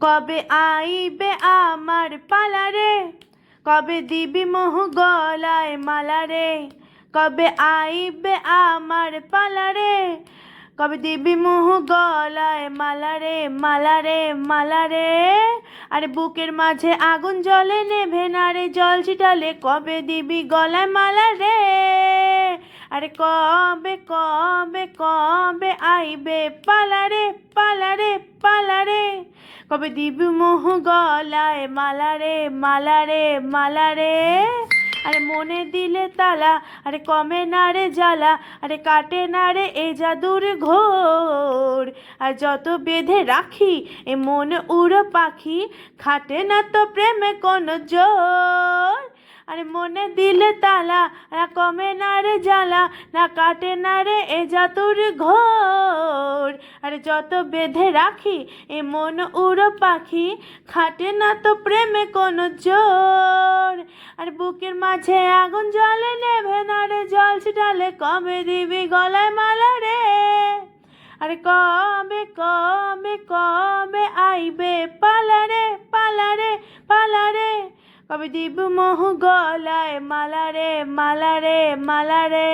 কবে আইবে আমার পালা রে, কবে দিবি মোহ গলায় মালা রে। কবে আইবে আমার পালা রে, কবে দিবি মোহ গলায় মালা রে, মালা রে, মালা রে। আরে বুকের মাঝে আগুন জ্বলে নেভে না রে, জল ছিটালে কবে দিবি গলায় মালা রে। আরে কবে কবে কবে আইবে পালা রে, পালা রে, পালা রে। কবে দিবি মোহ গলায় মালা রে, মালা রে, মালা রে। আরে মনে দিলে তালা, আরে কমে না রে জ্বালা, আরে কাটে না রে এ জাদুর ঘোর। আর যত বেঁধে রাখি এ মন উড়ো পাখি, খাটে না তো প্রেমে কোনো জোর। আরে মনে দিলে তালা, আর কমে না রে জ্বালা, না কাটে না রে এ জাদুর ঘোর। আরে যত বেঁধে রাখি এ মন উড়ো পাখি, খাটে না তো প্রেমে কোনো জোর। আর বুকের মাঝে আগুন জ্বলে নেভে না রে, জল ছিটালে কবে দিবি গলায় মালা রে। আরে কবে কবে কবে আইবে পালা রে, পালা রে, পালা রে। কবে দিব মোহ গলায় মালা রে, মালা রে, মালা রে।